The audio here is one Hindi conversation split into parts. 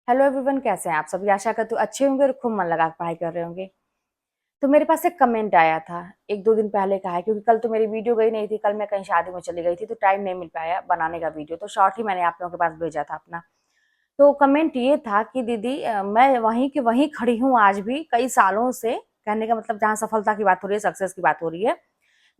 हेलो एवरीवन, कैसे हैं आप सभी। आशा करती हूँ अच्छे होंगे और खूब मन लगा के पढ़ाई कर रहे होंगे। तो मेरे पास एक कमेंट आया था एक दो दिन पहले का है, क्योंकि कल तो मेरी वीडियो गई नहीं थी। कल मैं कहीं शादी में चली गई थी तो टाइम नहीं मिल पाया बनाने का वीडियो, तो शॉर्ट ही मैंने आप लोगों के पास भेजा था अपना। तो कमेंट ये था कि दीदी मैं वहीं की वहीं खड़ी हूँ आज भी कई सालों से। कहने का मतलब जहाँ सफलता की बात हो रही है, सक्सेस की बात हो रही है,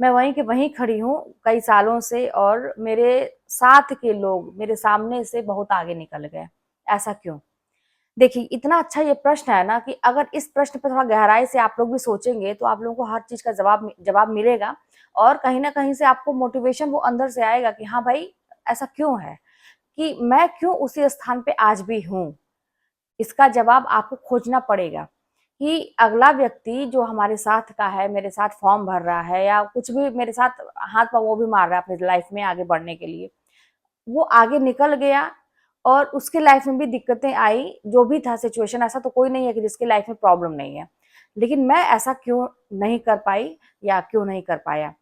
मैं वहीं के वहीं खड़ी हूँ कई सालों से, और मेरे साथ के लोग मेरे सामने से बहुत आगे निकल गए। ऐसा क्यों? देखिए, इतना अच्छा ये प्रश्न है ना कि अगर इस प्रश्न पे थोड़ा गहराई से आप लोग भी सोचेंगे तो आप लोगों को हर चीज का जवाब मिलेगा। और कहीं ना कहीं से आपको मोटिवेशन वो अंदर से आएगा कि हाँ भाई, ऐसा क्यों है कि मैं क्यों उसी स्थान पे आज भी हूँ। इसका जवाब आपको खोजना पड़ेगा कि अगला व्यक्ति जो हमारे साथ का है, मेरे साथ फॉर्म भर रहा है या कुछ भी मेरे साथ हाथ पाँव वो भी मार रहा है अपनी लाइफ में आगे बढ़ने के लिए, वो आगे निकल गया और उसके लाइफ में भी दिक्कतें आई। जो भी था सिचुएशन, ऐसा तो कोई नहीं है कि जिसकी लाइफ में प्रॉब्लम नहीं है, लेकिन मैं ऐसा क्यों नहीं कर पाई या क्यों नहीं कर पाया।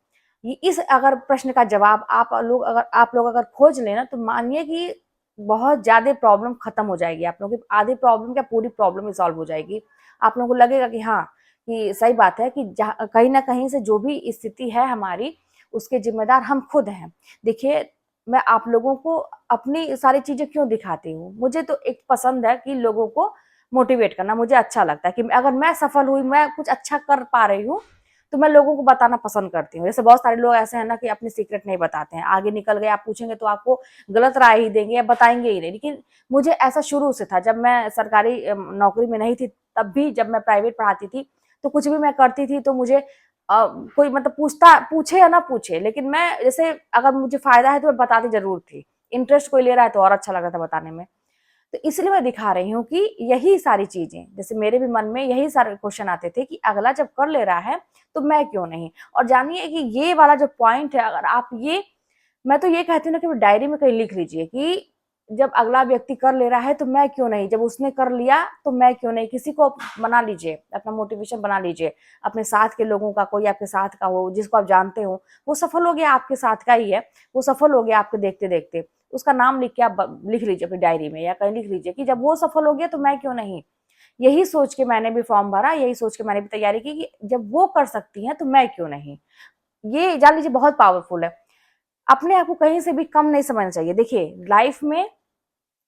ये इस अगर प्रश्न का जवाब आप लोग अगर खोज लेना तो मानिए कि बहुत ज्यादा प्रॉब्लम खत्म हो जाएगी। आप लोगों की आधी प्रॉब्लम क्या पूरी प्रॉब्लम ही सॉल्व हो जाएगी। आप लोगों को लगेगा कि हाँ, कि सही बात है कि कहीं ना कहीं से जो भी स्थिति है हमारी, उसके जिम्मेदार हम खुद हैं। देखिए, मैं आप लोगों को अपनी सारी चीजें क्यों दिखाती हूँ, मुझे तो एक पसंद है कि लोगों को मोटिवेट करना। मुझे अच्छा लगता है कि अगर मैं सफल हुई, मैं कुछ अच्छा कर पा रही हूँ, तो मैं लोगों को बताना पसंद करती हूँ। जैसे बहुत सारे लोग ऐसे हैं ना कि अपने सीक्रेट नहीं बताते हैं, आगे निकल गए आप पूछेंगे तो आपको गलत राय ही देंगे या बताएंगे ही नहीं। लेकिन मुझे ऐसा शुरू से था, जब मैं सरकारी नौकरी में नहीं थी, तब भी जब मैं प्राइवेट पढ़ाती थी तो कुछ भी मैं करती थी तो मुझे कोई मतलब पूछे या ना पूछे, लेकिन मैं जैसे अगर मुझे फायदा है तो मैं बताती जरूर थी। इंटरेस्ट कोई ले रहा है तो और अच्छा लग रहा था बताने में। तो इसलिए मैं दिखा रही हूँ कि यही सारी चीजें, जैसे मेरे भी मन में यही सारे क्वेश्चन आते थे कि अगला जब कर ले रहा है तो मैं क्यों नहीं। और जानिए कि ये वाला जो पॉइंट है, अगर आप ये, मैं तो ये कहती हूँ ना कि डायरी में कहीं लिख लीजिए कि जब अगला व्यक्ति कर ले रहा है तो मैं क्यों नहीं, जब उसने कर लिया तो मैं क्यों नहीं। किसी को बना लीजिए, अपना मोटिवेशन बना लीजिए। अपने साथ के लोगों का, कोई आपके साथ का हो जिसको आप जानते हो, वो सफल हो गया, आपके साथ का ही है, वो सफल हो गया आपको देखते देखते, उसका नाम लिख के आप लिख लीजिए अपनी डायरी में या कहीं लिख लीजिए कि जब वो सफल हो गया तो मैं क्यों नहीं। यही सोच के मैंने भी फॉर्म भरा, यही सोच के मैंने भी तैयारी की कि जब वो कर सकती हैं तो मैं क्यों नहीं। ये जान लीजिए बहुत पावरफुल है। अपने आप को कहीं से भी कम नहीं समझना चाहिए। देखिए, लाइफ में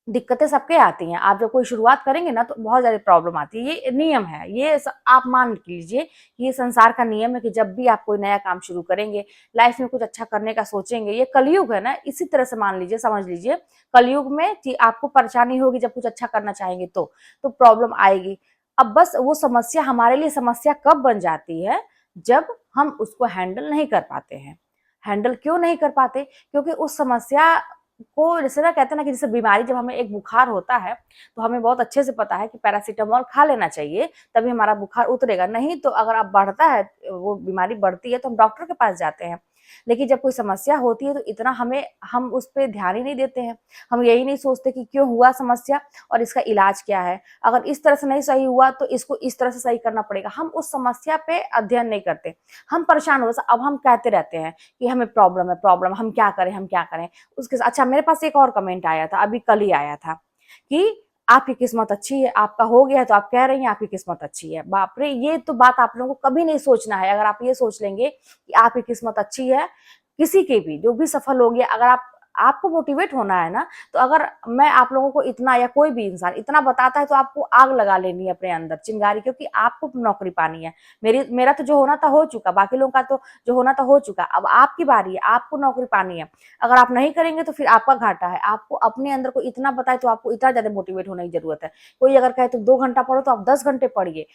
दिक्कतें सबके आती हैं। आप जब कोई शुरुआत करेंगे ना तो बहुत ज्यादा प्रॉब्लम आती है, ये नियम है। आप मान लीजिए, ये संसार का नियम है कि जब भी आप कोई नया काम शुरू करेंगे, लाइफ में कुछ अच्छा करने का सोचेंगे, ये कलयुग है ना, इसी तरह से मान लीजिए, समझ लीजिए। कलयुग में कि आपको परेशानी होगी जब कुछ अच्छा करना चाहेंगे तो प्रॉब्लम आएगी। अब बस वो समस्या हमारे लिए समस्या कब बन जाती है, जब हम उसको हैंडल नहीं कर पाते हैं। हैंडल क्यों नहीं कर पाते? क्योंकि उस समस्या को, जैसे ना कहते हैं ना कि जैसे बीमारी, जब हमें एक बुखार होता है तो हमें बहुत अच्छे से पता है कि पैरासीटामोल खा लेना चाहिए, तभी हमारा बुखार उतरेगा। नहीं तो अगर आप बढ़ता है, वो बीमारी बढ़ती है तो हम डॉक्टर के पास जाते हैं। लेकिन जब कोई समस्या होती है तो इतना हम उस पर ध्यान ही नहीं देते हैं। हम यही नहीं सोचते कि क्यों हुआ समस्या और इसका इलाज क्या है। अगर इस तरह से नहीं सही हुआ तो इसको इस तरह से सही करना पड़ेगा। हम उस समस्या पे अध्ययन नहीं करते। हम परेशान हो, अब हम कहते रहते हैं कि हमें प्रॉब्लम है, प्रॉब्लम, हम क्या करें, हम क्या करें। उसके अच्छा, मेरे पास एक और कमेंट आया था, अभी कल ही आया था कि आपकी किस्मत अच्छी है, आपका हो गया है तो आप कह रही हैं आपकी किस्मत अच्छी है। बाप रे, ये तो बात आप लोगों को कभी नहीं सोचना है। अगर आप ये सोच लेंगे कि आपकी किस्मत अच्छी है, किसी के भी जो भी सफल हो गया, अगर आपको मोटिवेट होना है ना, तो अगर मैं आप लोगों को इतना, या कोई भी इंसान इतना बताता है तो आपको आग लगा लेनी है अपने अंदर चिंगारी, क्योंकि आपको नौकरी पानी है। मेरा तो जो होना था हो चुका, बाकी लोगों का तो जो होना था हो चुका। अब आपकी बारी है, आपको नौकरी पानी है। अगर आप नहीं करेंगे तो फिर आपका घाटा है। आपको अपने अंदर को इतना बताए तो आपको इतना ज्यादा मोटिवेट होने की जरूरत है। कोई अगर कहे तुम 2 घंटा पढ़ो तो आप 10 घंटे पढ़िए,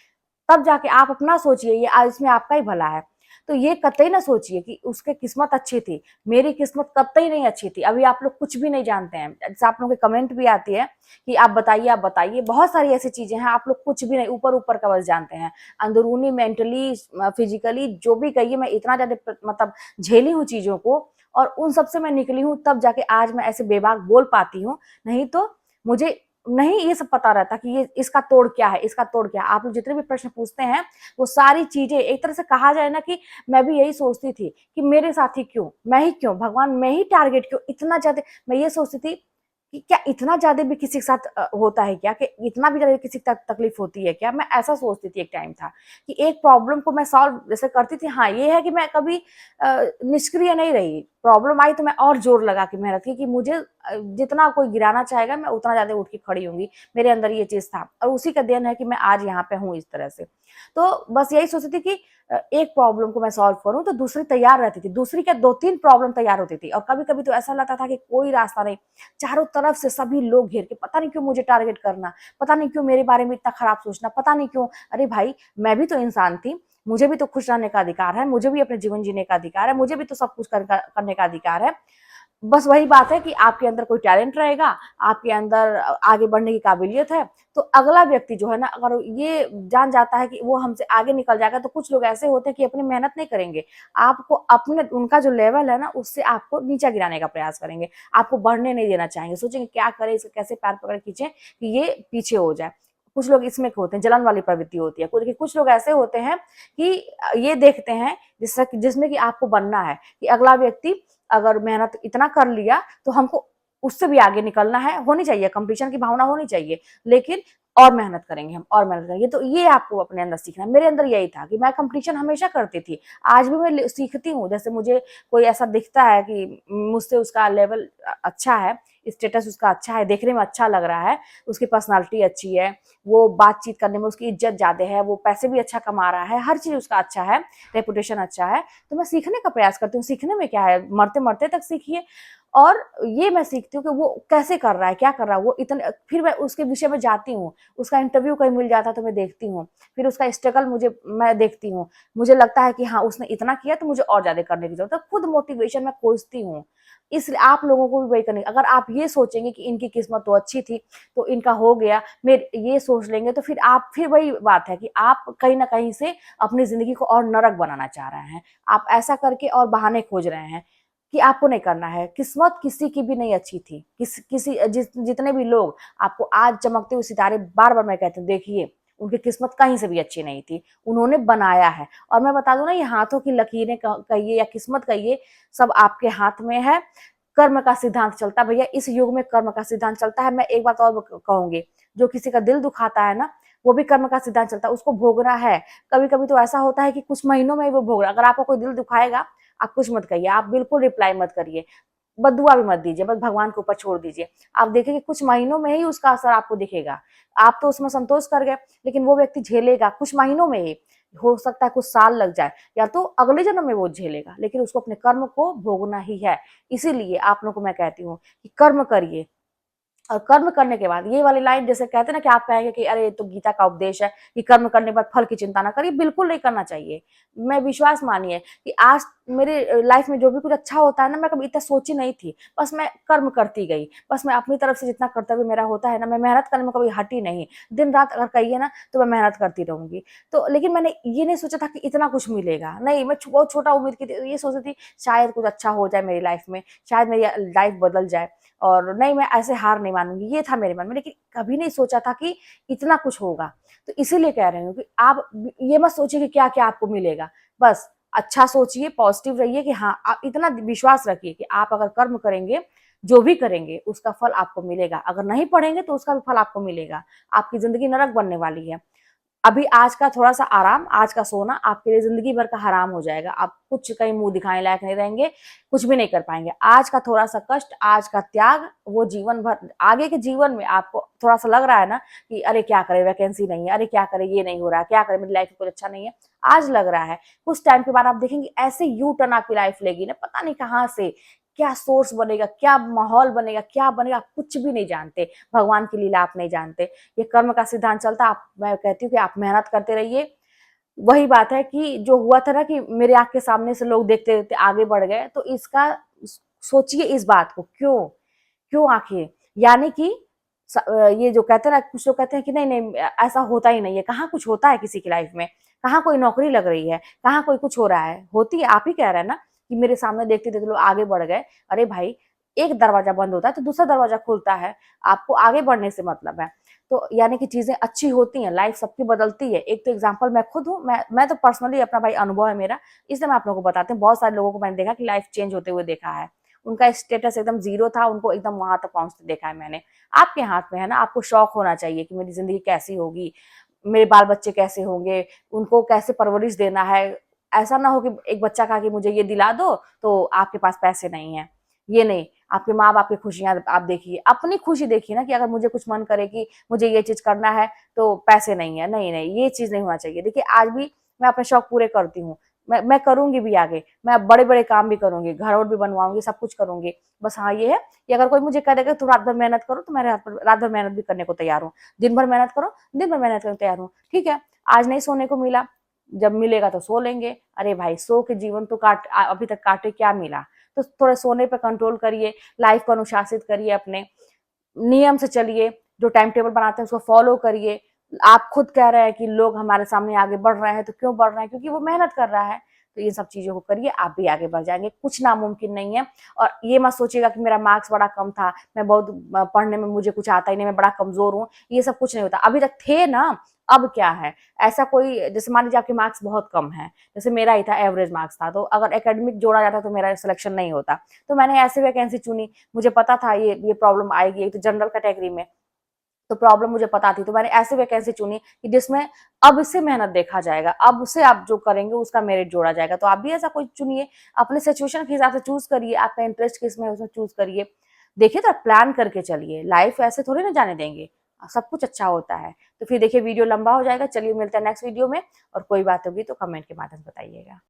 तब जाके आप अपना सोचिए, ये इसमें आपका ही भला है। तो ये कतई ना सोचिए कि उसकी किस्मत अच्छी थी, मेरी किस्मत कतई नहीं अच्छी थी। अभी आप लोग कुछ भी नहीं जानते हैं। जैसे आप लोगों के कमेंट भी आती है कि आप बताइए, आप बताइए। बहुत सारी ऐसी चीजें हैं, आप लोग कुछ भी नहीं, ऊपर ऊपर का बस जानते हैं। अंदरूनी, मेंटली, फिजिकली, जो भी कहिए, मैं इतना ज्यादा मतलब झेली हूँ चीजों को, और उन सबसे मैं निकली हूँ, तब जाके आज मैं ऐसे बेबाक बोल पाती हूँ। नहीं तो मुझे नहीं ये सब पता रहता कि ये इसका तोड़ क्या है, इसका तोड़ क्या है। आप लोग जितने भी प्रश्न पूछते हैं, वो सारी चीजें एक तरह से कहा जाए ना कि मैं भी यही सोचती थी कि मेरे साथ ही क्यों, मैं ही क्यों, भगवान मैं ही टारगेट क्यों इतना ज्यादा। मैं ये सोचती थी कि क्या इतना ज़्यादा भी किसी के साथ होता है क्या? कि इतना भी ज़्यादा किसी को तकलीफ होती है क्या? मैं ऐसा सोचती थी एक टाइम था कि एक प्रॉब्लम को मैं सॉल्व जैसे करती थी, हाँ, ये है कि मैं कभी निष्क्रिय नहीं रही। प्रॉब्लम आई तो मैं और ज़ोर लगा के मेहनत की कि मुझे जितना कोई गिराना चाहेगा मैं उतना ज़्यादा उठ के खड़ी होंगी। मेरे अंदर ये चीज़ था और उसी का देन है कि मैं आज यहाँ पे हूँ इस तरह से। तो बस यही सोचती थी कि एक प्रॉब्लम को मैं सॉल्व करूँ तो दूसरी तैयार रहती थी। दूसरी क्या 2-3 प्रॉब्लम तैयार होती थी और कभी-कभी तो ऐसा लगता था कि कोई रास्ता नहीं। चारों तरफ से सभी लोग घेर के पता नहीं क्यों मुझे टारगेट करना, पता नहीं क्यों मेरे बारे में इतना खराब सोचना, पता नहीं क्यों। अरे भाई, मैं भी तो इंसान थी, मुझे भी तो खुश रहने का अधिकार है, मुझे भी अपने जीवन जीने का अधिकार है, मुझे भी तो सब कुछ करने का अधिकार है। बस वही बात है कि आपके अंदर कोई टैलेंट रहेगा, आपके अंदर आगे बढ़ने की काबिलियत है, तो अगला व्यक्ति जो है ना, अगर ये जान जाता है कि वो हमसे आगे निकल जाएगा, तो कुछ लोग ऐसे होते हैं कि अपनी मेहनत नहीं करेंगे। आपको अपने उनका जो लेवल है ना, उससे आपको नीचा गिराने का प्रयास करेंगे। आपको बढ़ने नहीं देना चाहेंगे। सोचेंगे क्या करें, इसको कैसे पैर पकड़ के खींचे कि ये पीछे हो जाए। कुछ लोग इसमें होते हैं, जलन वाली प्रवृत्ति होती है। कुछ लोग ऐसे होते हैं कि ये देखते हैं जिसमें कि आपको बनना है कि अगला व्यक्ति अगर मेहनत इतना कर लिया तो हमको उससे भी आगे निकलना है, होनी चाहिए, कंपटीशन की भावना होनी चाहिए, लेकिन और मेहनत करेंगे हम, और मेहनत करेंगे। तो ये आपको अपने अंदर सीखना है। मेरे अंदर यही था कि मैं कंपटीशन हमेशा करती थी, आज भी मैं सीखती हूँ। जैसे मुझे कोई ऐसा दिखता है कि मुझसे उसका लेवल अच्छा है, स्टेटस उसका अच्छा है, देखने में अच्छा लग रहा है, उसकी पर्सनालिटी अच्छी है, वो बातचीत करने में उसकी इज्जत ज्यादा है, वो पैसे भी अच्छा कमा रहा है, हर चीज उसका अच्छा है, रेपुटेशन अच्छा है, तो मैं सीखने का प्रयास करती हूँ। सीखने में क्या है, मरते मरते तक सीखिए। और ये मैं सीखती हूँ कि वो कैसे कर रहा है, क्या कर रहा है वो इतने, फिर मैं उसके विषय में जाती हूँ, उसका इंटरव्यू कहीं मिल जाता है तो मैं देखती हूँ, फिर उसका स्ट्रगल मैं देखती हूँ। मुझे लगता है कि हाँ, उसने इतना किया तो मुझे और ज्यादा करने की जरूरत है, खुद मोटिवेशन मैं खोजती हूँ। इसलिए आप लोगों को भी वही करने, अगर आप ये सोचेंगे कि इनकी किस्मत तो अच्छी थी तो इनका हो गया, मेरे ये सोच लेंगे, तो फिर वही बात है कि आप कहीं ना कहीं से अपनी जिंदगी को और नरक बनाना चाह रहे हैं। आप ऐसा करके और बहाने खोज रहे हैं कि आपको नहीं करना है। किस्मत किसी की भी नहीं अच्छी थी। जितने भी लोग आपको आज चमकते हुए सितारे, बार बार मैं कहती हूँ, देखिए उनकी किस्मत कहीं से भी अच्छी नहीं थी, उन्होंने बनाया है। और मैं बता दूं ना, ये हाथों की लकीरें कहिए या किस्मत कहिए, सब आपके हाथ में है। कर्म का सिद्धांत चलता है भैया, इस युग में कर्म का सिद्धांत चलता है। मैं एक बात और कहूंगी, जो किसी का दिल दुखाता है ना, वो भी कर्म का सिद्धांत चलता है, उसको भोगना है। कभी कभी तो ऐसा होता है कि कुछ महीनों में ही वो भोग रहा। अगर आपको कोई दिल दुखाएगा, आप कुछ मत कहिए, आप बिल्कुल रिप्लाई मत करिए, बदुआ भी मत दीजिए, बस भगवान के ऊपर छोड़ दीजिए। आप देखेंगे कुछ महीनों में ही उसका असर आपको दिखेगा। आप तो उसमें संतोष कर गए, लेकिन वो व्यक्ति झेलेगा कुछ महीनों में ही, हो सकता है कुछ साल लग जाए, या तो अगले जन्म में वो झेलेगा, लेकिन उसको अपने कर्म को भोगना ही है। इसीलिए आप लोगों को मैं कहती हूँ कि कर्म करिए, और कर्म करने के बाद ये वाली लाइन जैसे कहते हैं ना, कि आप कहेंगे कि अरे ये तो गीता का उपदेश है कि कर्म करने के बाद फल की चिंता ना करिए, बिल्कुल नहीं करना चाहिए। मैं विश्वास मानिए कि आज मेरे लाइफ में जो भी कुछ अच्छा होता है ना, मैं कभी इतना सोची नहीं थी, बस मैं कर्म करती गई, बस मैं अपनी तरफ से जितना कर्तव्य मेरा होता है ना, मैं मेहनत करने में कभी हटी नहीं। दिन रात अगर कहिए ना तो मैं मेहनत करती रहूंगी। तो लेकिन मैंने ये नहीं सोचा था कि इतना कुछ मिलेगा, नहीं, मैं बहुत छोटा उम्मीद की थी, ये सोचती थी शायद कुछ अच्छा हो जाए मेरी लाइफ में, शायद मेरी लाइफ बदल जाए, और नहीं, मैं ऐसे हार नहीं मानूंगी, ये था मेरे मन में। लेकिन कभी नहीं सोचा था कि इतना कुछ होगा। तो इसीलिए कह रही हूँ कि आप ये मत सोचिए कि क्या क्या आपको मिलेगा, बस अच्छा सोचिए, पॉजिटिव रहिए कि हाँ, आप इतना विश्वास रखिए कि आप अगर कर्म करेंगे, जो भी करेंगे उसका फल आपको मिलेगा। अगर नहीं पढ़ेंगे तो उसका भी फल आपको मिलेगा। आपकी जिंदगी नरक बनने वाली है। अभी आज का थोड़ा सा आराम, आज का सोना आपके लिए जिंदगी भर का हराम हो जाएगा। आप कुछ कहीं मुंह दिखाने लायक नहीं रहेंगे, कुछ भी नहीं कर पाएंगे। आज का थोड़ा सा कष्ट, आज का त्याग, वो जीवन भर, आगे के जीवन में आपको थोड़ा सा लग रहा है ना कि अरे क्या करे, वैकेंसी नहीं है, अरे क्या करे, ये नहीं हो रहा है, क्या करे, मेरी लाइफ में कुछ अच्छा नहीं है, आज लग रहा है। कुछ टाइम के बाद आप देखेंगे ऐसे यू टर्न आपकी लाइफ लेगी ना, पता नहीं कहाँ से क्या सोर्स बनेगा, क्या माहौल बनेगा, क्या बनेगा, आप कुछ भी नहीं जानते। भगवान की लीला आप नहीं जानते। ये कर्म का सिद्धांत चलता, आप, मैं कहती हूँ कि आप मेहनत करते रहिए। वही बात है कि जो हुआ था ना कि मेरे आँख के सामने से लोग देखते देखते आगे बढ़ गए, तो इसका सोचिए इस बात को, क्यों क्यों आखिर, यानी कि ये जो कहते हैं ना, कुछ लोग कहते हैं कि नहीं नहीं ऐसा होता ही नहीं है, कहाँ कुछ होता है किसी की लाइफ में, कहाँ कोई नौकरी लग रही है, कहाँ कोई कुछ हो रहा है, होती है। आप ही कह रहे हैं ना कि मेरे सामने देखते देखते लोग आगे बढ़ गए। अरे भाई, एक दरवाजा बंद होता है तो दूसरा दरवाजा खुलता है, आपको आगे बढ़ने से मतलब है। तो यानी कि चीजें अच्छी होती हैं, लाइफ सबकी बदलती है। एक तो एग्जांपल मैं खुद हूँ, मैं तो पर्सनली अपना भाई अनुभव है मेरा, इसलिए मैं आप लोगों को बताती हूँ। बहुत सारे लोगों को मैंने देखा कि लाइफ चेंज होते हुए देखा है, उनका स्टेटस एकदम जीरो था, उनको एकदम वहां तक पहुंचते देखा है मैंने। आपके हाथ में है ना, आपको शौक होना चाहिए कि मेरी जिंदगी कैसी होगी, मेरे बाल बच्चे कैसे होंगे, उनको कैसे परवरिश देना है। ऐसा ना हो कि एक बच्चा कहा कि मुझे ये दिला दो तो आपके पास पैसे नहीं है, ये नहीं। आपके माँ बाप की खुशियां आप देखिए, अपनी खुशी देखिए ना, कि अगर मुझे कुछ मन करे कि मुझे ये चीज करना है तो पैसे नहीं है, नहीं नहीं, ये चीज नहीं होना चाहिए। देखिए आज भी मैं अपने शौक पूरे करती हूँ, मैं करूंगी भी आगे, मैं बड़े बड़े काम भी करूंगी, घर और भी बनवाऊंगी, सब कुछ करूंगी। बस हाँ ये है कि अगर कोई मुझे कह देगा तुम रात भर मेहनत करो, तो मैं रात भर मेहनत भी करने को तैयार हूँ। दिन भर मेहनत करो, दिन भर मेहनत करने को तैयार हूँ। ठीक है, आज नहीं सोने को मिला, जब मिलेगा तो सो लेंगे। अरे भाई, सो के जीवन तो अभी तक काटे, क्या मिला? तो थोड़ा सोने पे कंट्रोल करिए, लाइफ को अनुशासित करिए, अपने नियम से चलिए, जो टाइम टेबल बनाते हैं उसको फॉलो करिए। आप खुद कह रहे हैं कि लोग हमारे सामने आगे बढ़ रहे हैं, तो क्यों बढ़ रहे हैं? क्योंकि वो मेहनत कर रहा है। तो ये सब चीजों को करिए, आप भी आगे बढ़ जाएंगे, कुछ नामुमकिन नहीं है। और ये मत सोचिएगा कि मेरा मार्क्स बड़ा कम था, मैं बहुत पढ़ने में मुझे कुछ आता ही नहीं, मैं बड़ा कमजोर हूँ, ये सब कुछ नहीं होता। अभी तक थे ना, अब क्या है? ऐसा कोई, जैसे मान लीजिए आपके मार्क्स बहुत कम है, जैसे मेरा ही था, एवरेज मार्क्स था, तो अगर एकेडमिक जोड़ा जाता तो मेरा सिलेक्शन नहीं होता। तो मैंने ऐसे वैकेंसी चुनी, मुझे पता था ये प्रॉब्लम आएगी, एक तो जनरल कैटेगरी में, तो प्रॉब्लम मुझे पता थी, तो मैंने ऐसे वैकेंसी चुनी कि जिसमें अब से मेहनत देखा जाएगा, अब से आप जो करेंगे उसका मेरिट जोड़ा जाएगा। तो आप भी ऐसा कोई चुनिए, अपने सिचुएशन के हिसाब से चूज करिए, आपका इंटरेस्ट किस में है उसमें चूज करिए। देखिए, तो प्लान करके चलिए, लाइफ ऐसे थोड़ी ना जाने देंगे, सब कुछ अच्छा होता है। तो फिर देखिए वीडियो लंबा हो जाएगा, चलिए मिलते हैं नेक्स्ट वीडियो में, और कोई बात होगी तो कमेंट के माध्यम से बताइएगा।